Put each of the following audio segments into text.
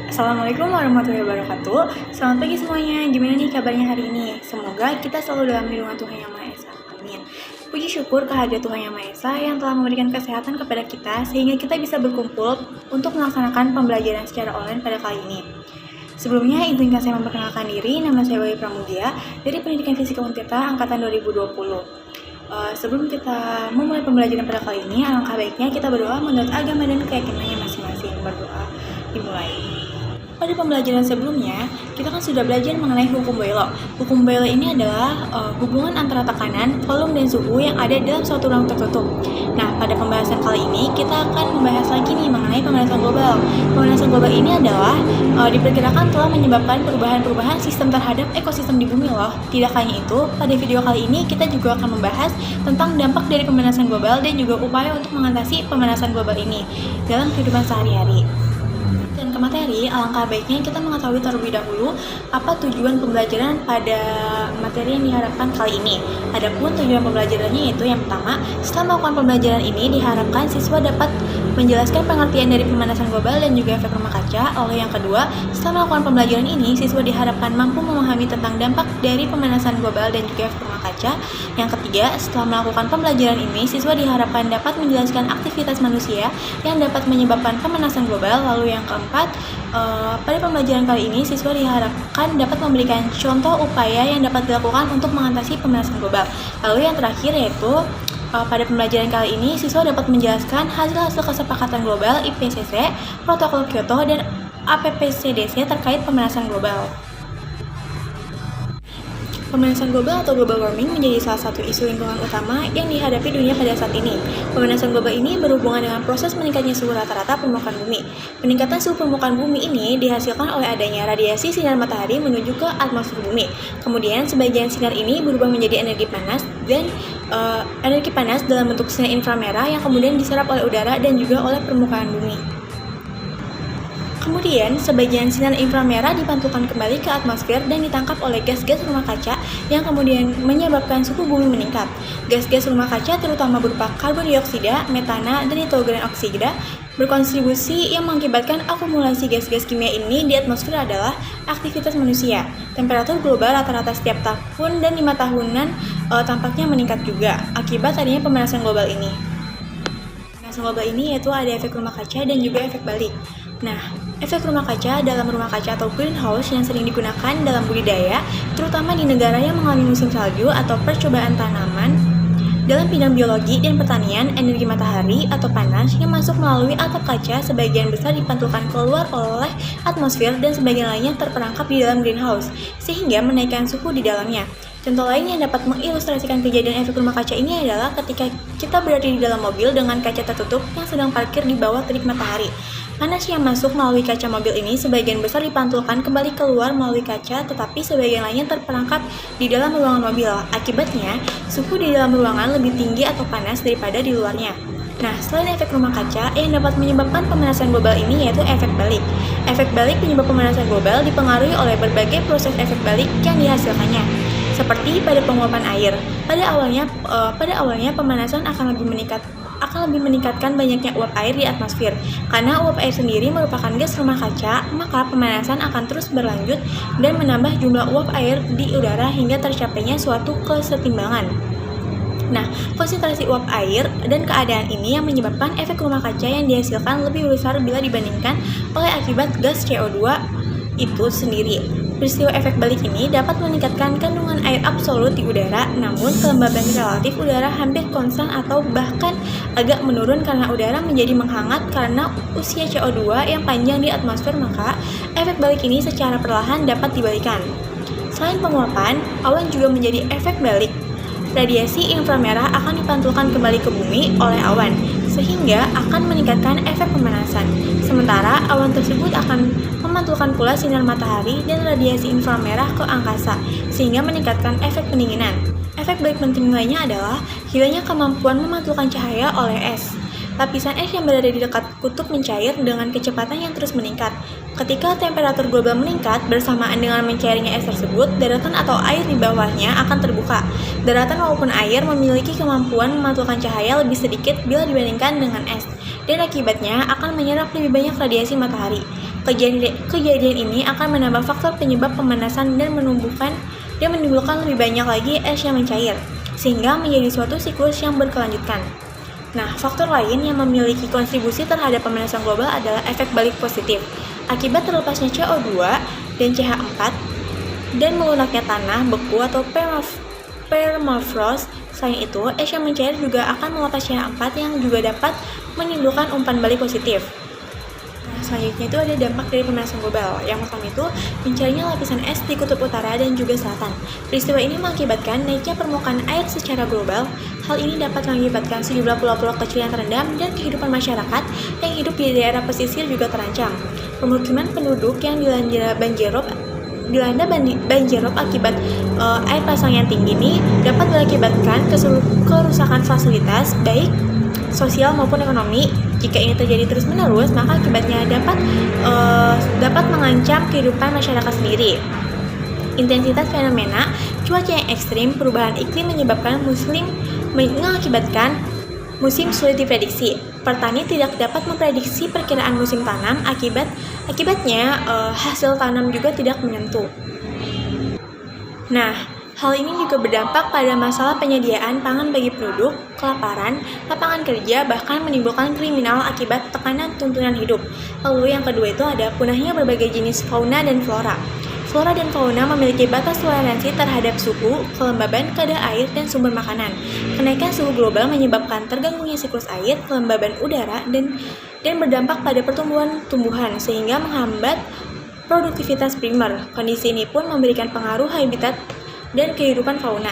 Assalamualaikum warahmatullahi wabarakatuh. Selamat pagi semuanya. Gimana nih kabarnya hari ini? Semoga kita selalu dalam lindungan Tuhan Yang Maha Esa. Amin. Puji syukur kehadirat Tuhan Yang Maha Esa yang telah memberikan kesehatan kepada kita sehingga kita bisa berkumpul untuk melaksanakan pembelajaran secara online pada kali ini. Sebelumnya, izinkan saya memperkenalkan diri. Nama saya Bayu Pramudia dari Pendidikan Fisika Untirta Angkatan 2020. Sebelum kita memulai pembelajaran pada kali ini, alangkah baiknya kita berdoa menurut agama dan keyakinannya masing-masing. Berdoa dimulai. Pada pembelajaran sebelumnya, kita kan sudah belajar mengenai hukum Boyle. Hukum Boyle ini adalah hubungan antara tekanan, volume, dan suhu yang ada dalam suatu ruang tertutup. Nah, pada pembahasan kali ini, kita akan membahas lagi nih mengenai pemanasan global. Pemanasan global ini adalah diperkirakan telah menyebabkan perubahan-perubahan sistem terhadap ekosistem di bumi loh. Tidak hanya itu, pada video kali ini kita juga akan membahas tentang dampak dari pemanasan global dan juga upaya untuk mengatasi pemanasan global ini dalam kehidupan sehari-hari. Dan ke materi, alangkah baiknya kita mengetahui terlebih dahulu apa tujuan pembelajaran pada materi yang diharapkan kali ini. Adapun tujuan pembelajarannya yaitu yang pertama, setelah melakukan pembelajaran ini diharapkan siswa dapat menjelaskan pengertian dari pemanasan global dan juga efek rumah kaca. Lalu yang kedua, setelah melakukan pembelajaran ini, siswa diharapkan mampu memahami tentang dampak dari pemanasan global dan juga efek rumah kaca. Yang ketiga, setelah melakukan pembelajaran ini, siswa diharapkan dapat menjelaskan aktivitas manusia yang dapat menyebabkan pemanasan global. Lalu yang keempat, pada pembelajaran kali ini, siswa diharapkan dapat memberikan contoh upaya yang dapat dilakukan untuk mengatasi pemanasan global. Lalu yang terakhir yaitu pada pembelajaran kali ini, siswa dapat menjelaskan hasil-hasil kesepakatan global IPCC, Protokol Kyoto, dan APPCDC terkait pemanasan global. Pemanasan global atau global warming menjadi salah satu isu lingkungan utama yang dihadapi dunia pada saat ini. Pemanasan global ini berhubungan dengan proses meningkatnya suhu rata-rata permukaan bumi. Peningkatan suhu permukaan bumi ini dihasilkan oleh adanya radiasi sinar matahari menuju ke atmosfer bumi. Kemudian, sebagian sinar ini berubah menjadi energi panas dan energi panas dalam bentuk sinar inframerah yang kemudian diserap oleh udara dan juga oleh permukaan bumi. Kemudian, sebagian sinar inframerah dipantulkan kembali ke atmosfer dan ditangkap oleh gas-gas rumah kaca yang kemudian menyebabkan suhu bumi meningkat. Gas-gas rumah kaca terutama berupa karbon dioksida, metana, dan nitrogen oksida berkontribusi yang mengakibatkan akumulasi gas-gas kimia ini di atmosfer adalah aktivitas manusia. Temperatur global rata-rata setiap tahun dan 5 tahunan tampaknya meningkat juga akibat adanya pemanasan global ini. Pemanasan global ini yaitu ada efek rumah kaca dan juga efek balik. Nah, efek rumah kaca dalam rumah kaca atau greenhouse yang sering digunakan dalam budidaya, terutama di negara yang mengalami musim salju atau percobaan tanaman. Dalam bidang biologi dan pertanian, energi matahari atau panas yang masuk melalui atap kaca sebagian besar dipantulkan keluar oleh atmosfer dan sebagian lainnya terperangkap di dalam greenhouse, sehingga menaikkan suhu di dalamnya. Contoh lain yang dapat mengilustrasikan kejadian efek rumah kaca ini adalah ketika kita berada di dalam mobil dengan kaca tertutup yang sedang parkir di bawah terik matahari. Panas yang masuk melalui kaca mobil ini sebagian besar dipantulkan kembali keluar melalui kaca, tetapi sebagian lainnya terperangkap di dalam ruangan mobil. Akibatnya, suhu di dalam ruangan lebih tinggi atau panas daripada di luarnya. Nah, selain efek rumah kaca, yang dapat menyebabkan pemanasan global ini yaitu efek balik. Efek balik penyebab pemanasan global dipengaruhi oleh berbagai proses efek balik yang dihasilkannya. Seperti pada penguapan air, pada awalnya pemanasan akan lebih meningkatkan banyaknya uap air di atmosfer. Karena uap air sendiri merupakan gas rumah kaca, maka pemanasan akan terus berlanjut dan menambah jumlah uap air di udara hingga tercapainya suatu kesetimbangan. Nah, konsentrasi uap air dan keadaan ini yang menyebabkan efek rumah kaca yang dihasilkan lebih besar bila dibandingkan oleh akibat gas CO2 itu sendiri. Peristiwa efek balik ini dapat meningkatkan kandungan air absolut di udara, namun kelembaban relatif udara hampir konstan atau bahkan agak menurun karena udara menjadi menghangat karena usia CO2 yang panjang di atmosfer, maka efek balik ini secara perlahan dapat dibalikan. Selain penguapan, awan juga menjadi efek balik. Radiasi inframerah akan dipantulkan kembali ke bumi oleh awan, sehingga akan meningkatkan efek pemanasan. Sementara awan tersebut akan memantulkan pula sinar matahari dan radiasi inframerah ke angkasa, sehingga meningkatkan efek pendinginan. Efek balik penting lainnya adalah hilangnya kemampuan memantulkan cahaya oleh es. Lapisan es yang berada di dekat kutub mencair dengan kecepatan yang terus meningkat. Ketika temperatur global meningkat bersamaan dengan mencairnya es tersebut, daratan atau air di bawahnya akan terbuka. Daratan maupun air memiliki kemampuan memantulkan cahaya lebih sedikit bila dibandingkan dengan es, dan akibatnya akan menyerap lebih banyak radiasi matahari. Kejadian ini akan menambah faktor penyebab pemanasan dan menimbulkan lebih banyak lagi es yang mencair, sehingga menjadi suatu siklus yang berkelanjutan. Nah, faktor lain yang memiliki kontribusi terhadap pemanasan global adalah efek balik positif. Akibat terlepasnya CO2 dan CH4 dan melunaknya tanah, beku atau permafrost. Selain itu, es yang mencair juga akan melepas CH4 yang juga dapat menimbulkan umpan balik positif. Selanjutnya itu ada dampak dari pemanasan global. Yang pertama itu mencarinya lapisan es di kutub utara dan juga selatan. Peristiwa ini mengakibatkan naiknya permukaan air secara global. Hal ini dapat mengakibatkan sejumlah pulau-pulau kecil yang terendam dan kehidupan masyarakat yang hidup di daerah pesisir juga terancam. Pemukiman penduduk yang dilanda banjirop akibat air pasang yang tinggi ini dapat mengakibatkan kerusakan fasilitas baik sosial maupun ekonomi. Jika ini terjadi terus-menerus, maka akibatnya dapat mengancam kehidupan masyarakat sendiri. Intensitas fenomena cuaca yang ekstrim, perubahan iklim mengakibatkan musim sulit diprediksi. Petani tidak dapat memprediksi perkiraan musim tanam, akibatnya hasil tanam juga tidak menentu. Nah, hal ini juga berdampak pada masalah penyediaan pangan bagi penduduk, kelaparan, lapangan kerja, bahkan menimbulkan kriminal akibat tekanan tuntunan hidup. Lalu yang kedua itu ada punahnya berbagai jenis fauna dan flora. Flora dan fauna memiliki batas toleransi terhadap suhu, kelembaban, kadar air, dan sumber makanan. Kenaikan suhu global menyebabkan terganggunya siklus air, kelembaban udara, dan berdampak pada pertumbuhan tumbuhan sehingga menghambat produktivitas primer. Kondisi ini pun memberikan pengaruh habitat dan kehidupan fauna.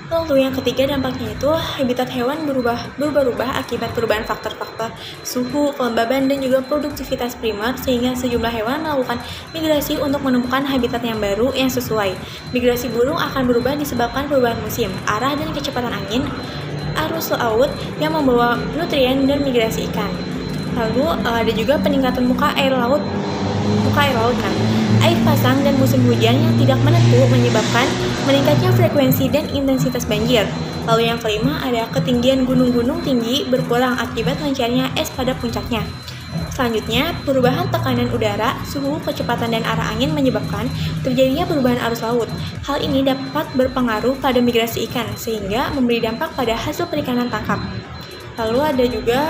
Lalu yang ketiga dampaknya itu habitat hewan berubah-ubah akibat perubahan faktor-faktor suhu, kelembaban, dan juga produktivitas primer sehingga sejumlah hewan melakukan migrasi untuk menemukan habitat yang baru yang sesuai. Migrasi burung akan berubah disebabkan perubahan musim, arah dan kecepatan angin, arus laut yang membawa nutrien dan migrasi ikan. Lalu ada juga peningkatan muka air laut kan. Air pasang dan musim hujan yang tidak menentu menyebabkan meningkatnya frekuensi dan intensitas banjir. Lalu yang kelima ada ketinggian gunung-gunung tinggi berkurang akibat lancarnya es pada puncaknya. Selanjutnya, perubahan tekanan udara, suhu, kecepatan, dan arah angin menyebabkan terjadinya perubahan arus laut. Hal ini dapat berpengaruh pada migrasi ikan, sehingga memberi dampak pada hasil perikanan tangkap. Lalu ada juga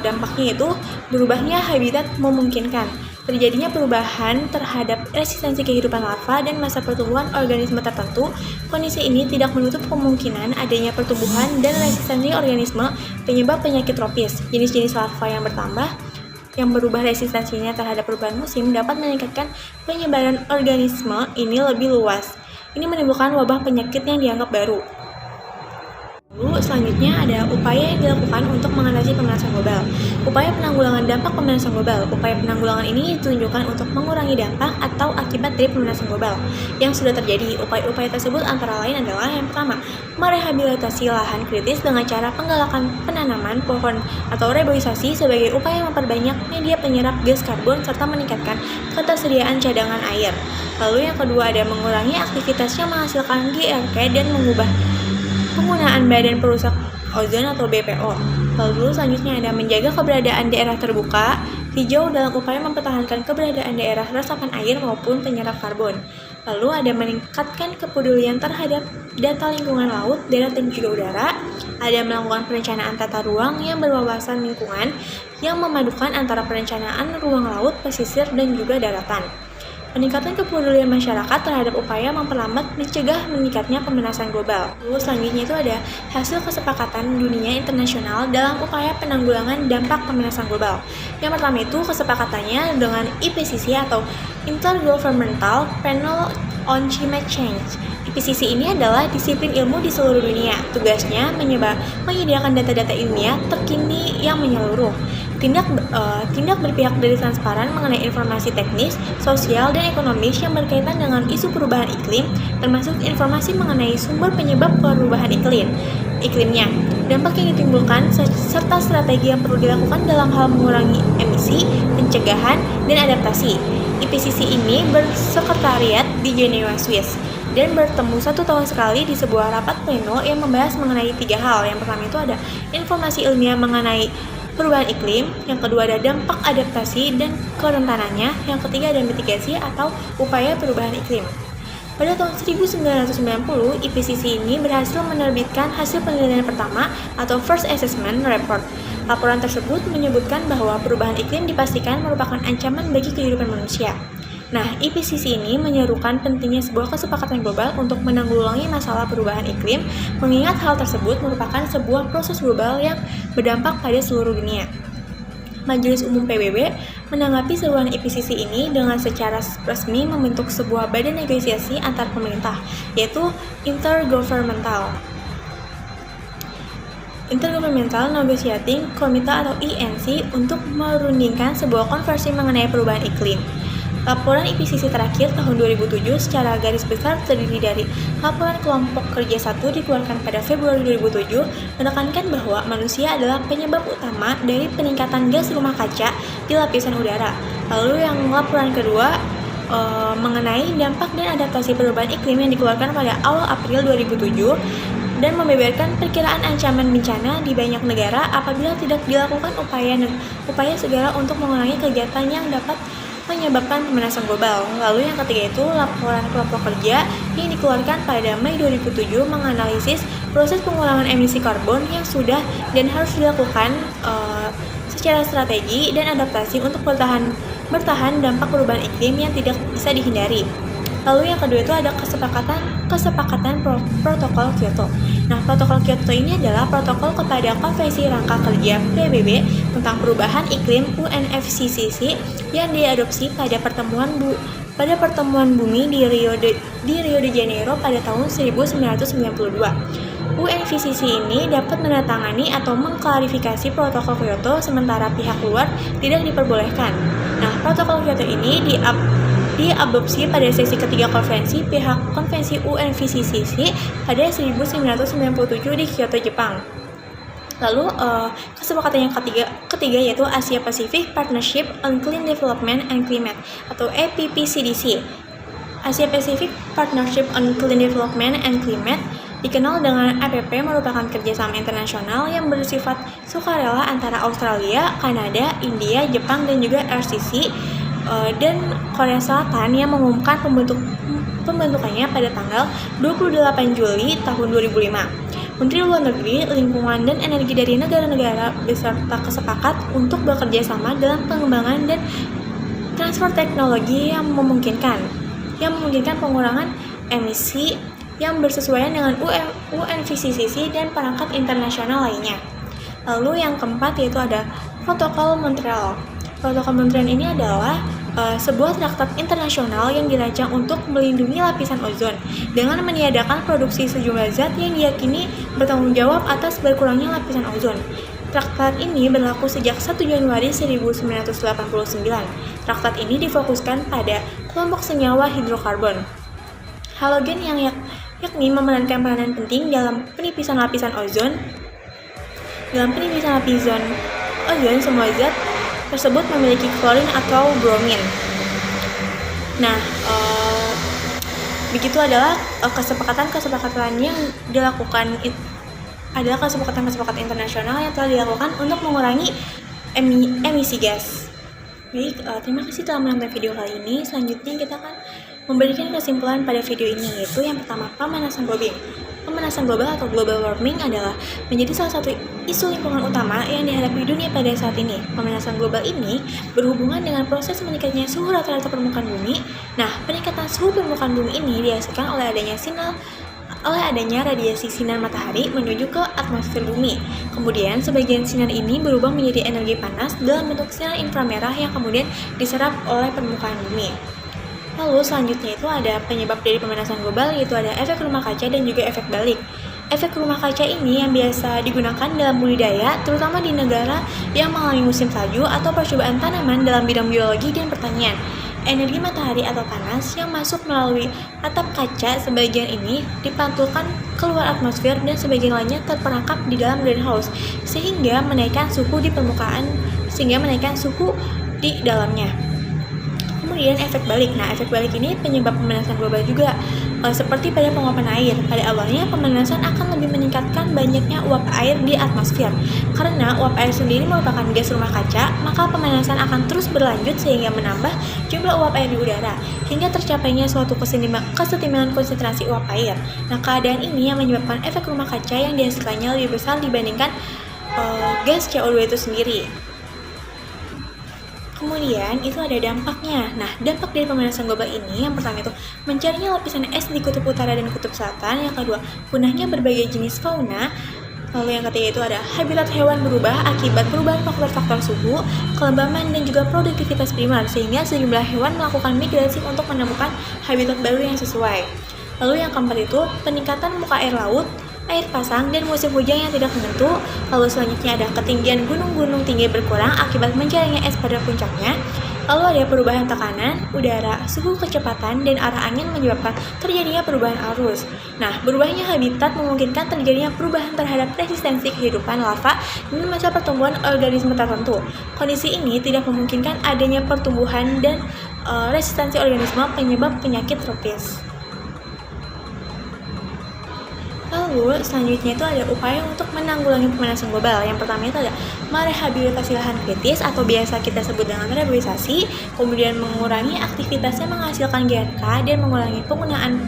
dampaknya itu berubahnya habitat memungkinkan terjadinya perubahan terhadap resistensi kehidupan larva dan masa pertumbuhan organisme tertentu. Kondisi ini tidak menutup kemungkinan adanya pertumbuhan dan resistensi organisme penyebab penyakit tropis. Jenis-jenis larva yang bertambah yang berubah resistensinya terhadap perubahan musim dapat meningkatkan penyebaran organisme ini lebih luas. Ini menimbulkan wabah penyakit yang dianggap baru. Lalu selanjutnya ada upaya yang dilakukan untuk mengatasi pemanasan global. Upaya penanggulangan dampak pemanasan global. Upaya penanggulangan ini ditunjukkan untuk mengurangi dampak atau akibat dari pemanasan global yang sudah terjadi. Upaya-upaya tersebut antara lain adalah yang pertama, merehabilitasi lahan kritis dengan cara penggalakan penanaman pohon atau reboisasi sebagai upaya memperbanyak media penyerap gas karbon serta meningkatkan ketersediaan cadangan air. Lalu yang kedua ada mengurangi aktivitas yang menghasilkan GRK dan mengubah penggunaan badan perusak ozon atau BPO. Lalu selanjutnya ada menjaga keberadaan daerah terbuka hijau dalam upaya mempertahankan keberadaan daerah resapan air maupun penyerap karbon. Lalu ada meningkatkan kepedulian terhadap data lingkungan laut, darat, dan juga udara. Ada melakukan perencanaan tata ruang yang berwawasan lingkungan yang memadukan antara perencanaan ruang laut, pesisir, dan juga daratan. Peningkatan kepedulian masyarakat terhadap upaya memperlambat mencegah meningkatnya pemanasan global. Lalu selanjutnya itu ada hasil kesepakatan dunia internasional dalam upaya penanggulangan dampak pemanasan global. Yang pertama itu kesepakatannya dengan IPCC atau Intergovernmental Panel on Climate Change. IPCC ini adalah disiplin ilmu di seluruh dunia. Tugasnya menyediakan data-data ilmiah terkini yang menyeluruh. Tindak berpihak dari transparan mengenai informasi teknis, sosial, dan ekonomis yang berkaitan dengan isu perubahan iklim, termasuk informasi mengenai sumber penyebab perubahan iklimnya, dampak yang ditimbulkan, serta strategi yang perlu dilakukan dalam hal mengurangi emisi, pencegahan, dan adaptasi. IPCC ini bersekretariat di Jenewa, Swiss, dan bertemu 1 tahun sekali di sebuah rapat pleno yang membahas mengenai 3 hal. Yang pertama itu ada informasi ilmiah mengenai perubahan iklim, yang kedua ada dampak adaptasi dan kerentanannya, yang ketiga ada mitigasi atau upaya perubahan iklim. Pada tahun 1990, IPCC ini berhasil menerbitkan hasil penelitian pertama atau First Assessment Report. Laporan tersebut menyebutkan bahwa perubahan iklim dipastikan merupakan ancaman bagi kehidupan manusia. Nah, IPCC ini menyerukan pentingnya sebuah kesepakatan global untuk menanggulangi masalah perubahan iklim, mengingat hal tersebut merupakan sebuah proses global yang berdampak pada seluruh dunia. Majelis Umum PBB menanggapi seruan IPCC ini dengan secara resmi membentuk sebuah badan negosiasi antar pemerintah, yaitu Intergovernmental Negotiating Committee atau INC untuk merundingkan sebuah konversi mengenai perubahan iklim. Laporan IPCC terakhir tahun 2007 secara garis besar terdiri dari laporan kelompok kerja 1 dikeluarkan pada Februari 2007 menekankan bahwa manusia adalah penyebab utama dari peningkatan gas rumah kaca di lapisan udara. Lalu yang laporan kedua mengenai dampak dan adaptasi perubahan iklim yang dikeluarkan pada awal April 2007 dan membeberkan perkiraan ancaman bencana di banyak negara apabila tidak dilakukan upaya segera untuk mengurangi kegiatan yang dapat menyebabkan pemanasan global. Lalu yang ketiga itu laporan kelompok kerja yang dikeluarkan pada Mei 2007 menganalisis proses pengurangan emisi karbon yang sudah dan harus dilakukan secara strategi dan adaptasi untuk bertahan dampak perubahan iklim yang tidak bisa dihindari. Lalu yang kedua itu ada kesepakatan protokol Kyoto. Nah, protokol Kyoto ini adalah protokol kepada Konvensi Rangka Kerja PBB tentang perubahan iklim UNFCCC yang diadopsi pada pertemuan bumi di Rio de Janeiro pada tahun 1992. UNFCCC ini dapat menandatangani atau mengklarifikasi protokol Kyoto sementara pihak luar tidak diperbolehkan. Nah, protokol Kyoto ini diadopsi pada sesi ketiga konvensi UNFCCC pada 1997 di Kyoto, Jepang. Lalu kesepakatan yang ketiga yaitu Asia Pacific Partnership on Clean Development and Climate atau APPCDC. Asia Pacific Partnership on Clean Development and Climate dikenal dengan APP merupakan kerjasama internasional yang bersifat sukarela antara Australia, Kanada, India, Jepang, dan juga RCC dan Korea Selatan yang mengumumkan pembentukannya pada tanggal 28 Juli tahun 2005. Menteri Luar Negeri, Lingkungan, dan Energi dari negara-negara beserta kesepakat untuk bekerja sama dalam pengembangan dan transfer teknologi yang memungkinkan pengurangan emisi yang bersesuaian dengan UNFCCC dan perangkat internasional lainnya. Lalu yang keempat yaitu ada Protokol Montreal. Protokol Montreal ini adalah sebuah traktat internasional yang dirancang untuk melindungi lapisan ozon dengan meniadakan produksi sejumlah zat yang diyakini bertanggung jawab atas berkurangnya lapisan ozon. Traktat ini berlaku sejak 1 Januari 1989. Traktat ini difokuskan pada kelompok senyawa hidrokarbon halogen yang yakni memerankan peranan penting dalam penipisan lapisan ozon. Dalam penipisan lapisan ozon, semua zat tersebut memiliki klorin atau bromin. Nah, begitu adalah kesepakatan yang dilakukan adalah kesepakatan internasional yang telah dilakukan untuk mengurangi emisi gas. Baik, terima kasih telah menonton video kali ini. Selanjutnya kita akan memberikan kesimpulan pada video ini, yaitu yang pertama, pemanasan global atau global warming adalah menjadi salah satu isu lingkungan utama yang dihadapi dunia pada saat ini. Pemanasan global ini berhubungan dengan proses meningkatnya suhu rata-rata permukaan bumi. Nah, peningkatan suhu permukaan bumi ini dihasilkan oleh adanya radiasi sinar matahari menuju ke atmosfer bumi. Kemudian, sebagian sinar ini berubah menjadi energi panas dalam bentuk sinar inframerah yang kemudian diserap oleh permukaan bumi. Lalu selanjutnya itu ada penyebab dari pemanasan global, yaitu ada efek rumah kaca dan juga efek balik. Efek rumah kaca ini yang biasa digunakan dalam budidaya, terutama di negara yang mengalami musim salju atau percobaan tanaman dalam bidang biologi dan pertanian. Energi matahari atau panas yang masuk melalui atap kaca sebagian ini dipantulkan keluar atmosfer dan sebagian lainnya terperangkap di dalam greenhouse sehingga menaikkan suhu di dalamnya. Kemudian efek balik. Nah, efek balik ini penyebab pemanasan global juga. seperti pada penguapan air. Pada awalnya, pemanasan akan lebih meningkatkan banyaknya uap air di atmosfer. Karena uap air sendiri merupakan gas rumah kaca, maka pemanasan akan terus berlanjut sehingga menambah jumlah uap air di udara, hingga tercapainya suatu kesetimbangan konsentrasi uap air. Nah, keadaan ini yang menyebabkan efek rumah kaca yang dihasilkannya lebih besar dibandingkan gas CO2 itu sendiri. Kemudian itu ada dampaknya. Nah, dampak dari pemanasan global ini yang pertama itu mencarinya lapisan es di kutub utara dan kutub selatan. Yang kedua, punahnya berbagai jenis fauna. Lalu yang ketiga itu ada habitat hewan berubah akibat perubahan faktor-faktor suhu, kelembaban, dan juga produktivitas primer, sehingga sejumlah hewan melakukan migrasi untuk menemukan habitat baru yang sesuai. Lalu yang keempat itu peningkatan muka air laut, air pasang, dan musim hujan yang tidak menentu. Lalu selanjutnya ada ketinggian gunung-gunung tinggi berkurang akibat menjarnya es pada puncaknya. Lalu ada perubahan tekanan, udara, suhu, kecepatan, dan arah angin menyebabkan terjadinya perubahan arus. Nah, berubahnya habitat memungkinkan terjadinya perubahan terhadap resistensi kehidupan larva dan masa pertumbuhan organisme tertentu. Kondisi ini tidak memungkinkan adanya pertumbuhan dan resistensi organisme penyebab penyakit tropis. Lalu selanjutnya itu ada upaya untuk menanggulangi pemanasan global. Yang pertama itu ada merehabilitasi lahan kritis atau biasa kita sebut dengan reboisasi, kemudian mengurangi aktivitas yang menghasilkan GRK dan mengurangi penggunaan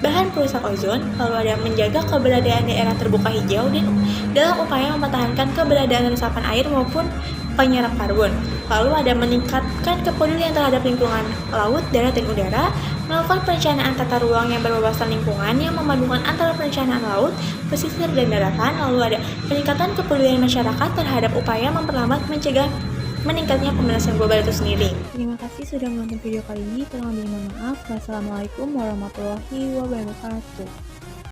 bahan perusak ozon. Lalu ada menjaga keberadaan daerah terbuka hijau dan dalam upaya mempertahankan keberadaan resapan air maupun penyerap karbon. Lalu ada meningkatkan kepedulian terhadap lingkungan laut, darat, dan udara, melakukan perencanaan tata ruang yang berwawasan lingkungan yang memadukan antara perencanaan laut, pesisir, dan daratan. Lalu ada peningkatan kepedulian masyarakat terhadap upaya memperlambat mencegah meningkatnya pemanasan global itu sendiri. Terima kasih sudah menonton video kali ini. Kurang lebih mohon maaf. Wassalamualaikum warahmatullahi wabarakatuh.